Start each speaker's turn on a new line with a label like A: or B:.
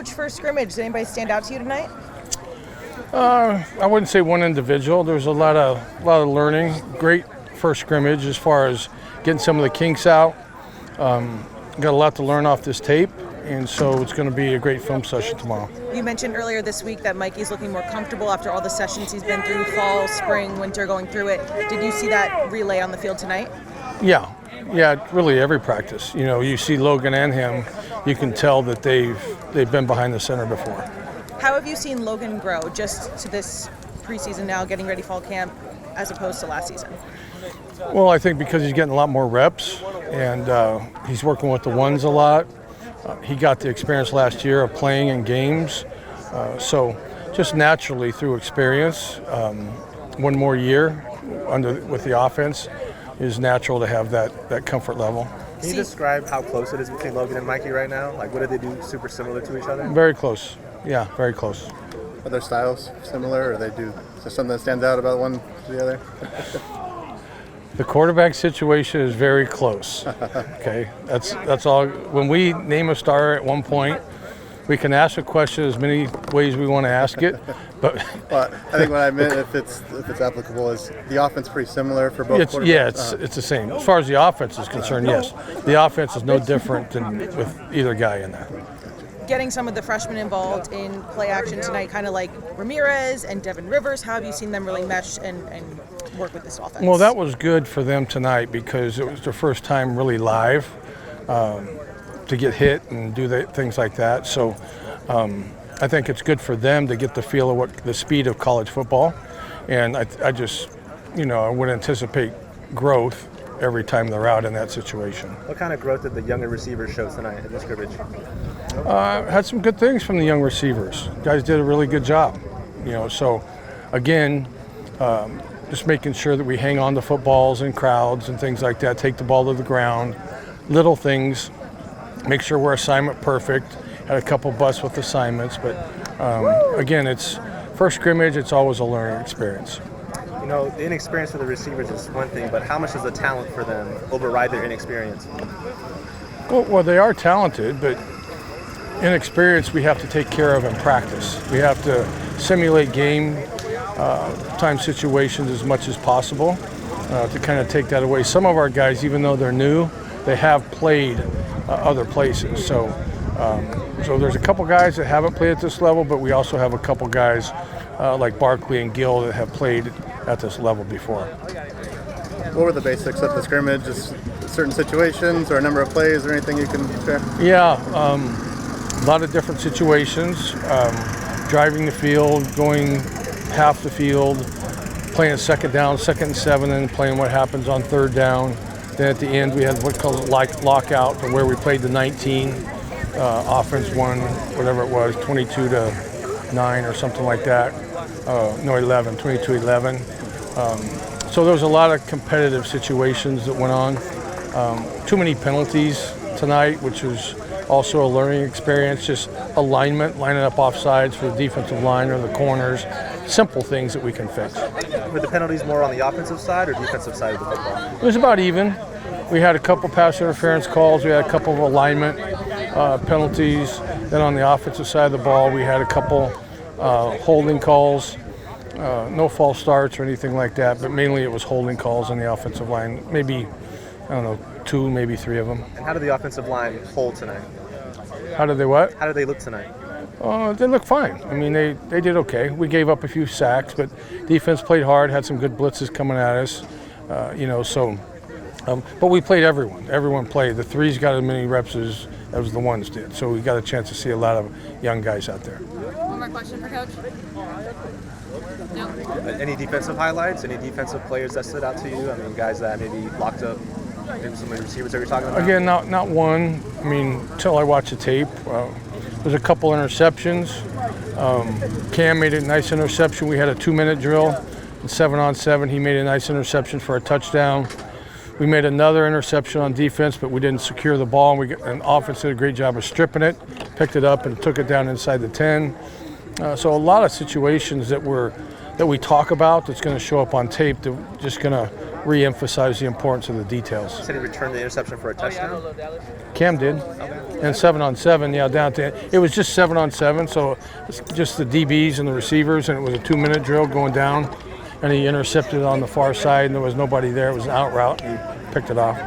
A: Coach, for scrimmage, did anybody stand out to you tonight?
B: I wouldn't say one individual. There's a lot of learning. Great first scrimmage as far as getting some of the kinks out. Got a lot to learn off this tape, and so it's going to be a great film session tomorrow.
A: You mentioned earlier this week that Mikey's looking more comfortable after all the sessions he's been through, fall, spring, winter, going through it. Did you see that relay on the field tonight?
B: Yeah, really every practice. You know, you see Logan and him, you can tell that they've been behind the center before.
A: How have you seen Logan grow just to this preseason now, getting ready fall camp, as opposed to last season?
B: Well, I think because he's getting a lot more reps, and he's working with the ones a lot. He got the experience last year of playing in games. So just naturally through experience, one more year with the offense is natural to have that comfort level.
C: Can you describe how close it is between Logan and Mikey right now? Like, what do they do super similar to each other?
B: Very close. Yeah, very close.
D: Are their styles similar, or is there something that stands out about one to the other?
B: The quarterback situation is very close. Okay, that's all. When we name a star at one point, we can ask a question as many ways we want to ask it. But
D: well, I think what I meant, if it's applicable, is the offense pretty similar for both quarterbacks?
B: Yeah, it's the same. As far as the offense is concerned, yes. The offense is no different than with either guy in there.
A: Getting some of the freshmen involved in play action tonight, kind of like Ramirez and Devin Rivers, how have you seen them really mesh and work with this offense?
B: Well, that was good for them tonight because it was their first time really live to get hit and do things like that. So I think it's good for them to get the feel of the speed of college football. And I just, I would anticipate growth every time they're out in that situation.
C: What kind of growth did the younger receivers show tonight in the scrimmage?
B: Had some good things from the young receivers. Guys did a really good job. So again, just making sure that we hang on to footballs and crowds and things like that, take the ball to the ground, little things, make sure we're assignment perfect. Had a couple busts with assignments, but again, it's first scrimmage, it's always a learning experience.
C: The inexperience for the receivers is one thing, but how much does the talent for them override their inexperience?
B: Well, they are talented, but inexperience we have to take care of in practice. We have to simulate game time situations as much as possible to kind of take that away. Some of our guys, even though they're new, they have played other places. So there's a couple guys that haven't played at this level, but we also have a couple guys like Barkley and Gill that have played at this level before.
D: What were the basics of the scrimmage? Just certain situations or a number of plays or anything you can share?
B: Yeah, a lot of different situations. Driving the field, going half the field, playing second down, 2nd and 7, and playing what happens on 3rd down. Then at the end we had what's called lockout, to where we played the 19. Offense won, whatever it was, 22-9 or something like that. 11, 22-11. So there was a lot of competitive situations that went on. Too many penalties tonight, which was also a learning experience. Just alignment, lining up offsides for the defensive line or the corners. Simple things that we can fix.
C: Were the penalties more on the offensive side or defensive side of the football?
B: It was about even. We had a couple pass interference calls. We had a couple of alignment penalties. Then on the offensive side of the ball, we had a couple holding calls. No false starts or anything like that, but mainly it was holding calls on the offensive line. Maybe, 2, maybe 3 of them.
C: And how did the offensive line hold tonight?
B: How did they what?
C: How did they look tonight?
B: They looked fine. I mean, they did okay. We gave up a few sacks, but defense played hard, had some good blitzes coming at us, but we played everyone. Everyone played. The 3s got as many reps as the 1s did, so we got a chance to see a lot of young guys out there.
E: One more question for Coach? No.
C: Any defensive highlights? Any defensive players that stood out to you? I mean, guys that maybe locked up maybe some of the receivers that you're talking about?
B: Again, not one. I mean, until I watch the tape. There's a couple interceptions. Cam made a nice interception. We had a 2-minute drill, 7-on-7. He made a nice interception for a touchdown. We made another interception on defense, but we didn't secure the ball. And offense did a great job of stripping it, picked it up, and took it down inside the 10. So a lot of situations that we talk about that's going to show up on tape that just going to re-emphasize the importance of the details.
C: Said he returned the interception for a touchdown.
B: Cam did. And 7-on-7, yeah, down to it was just 7-on-7, so it's just the DBs and the receivers, and it was a 2-minute drill going down, and he intercepted on the far side, and there was nobody there. It was an out route, and he picked it off.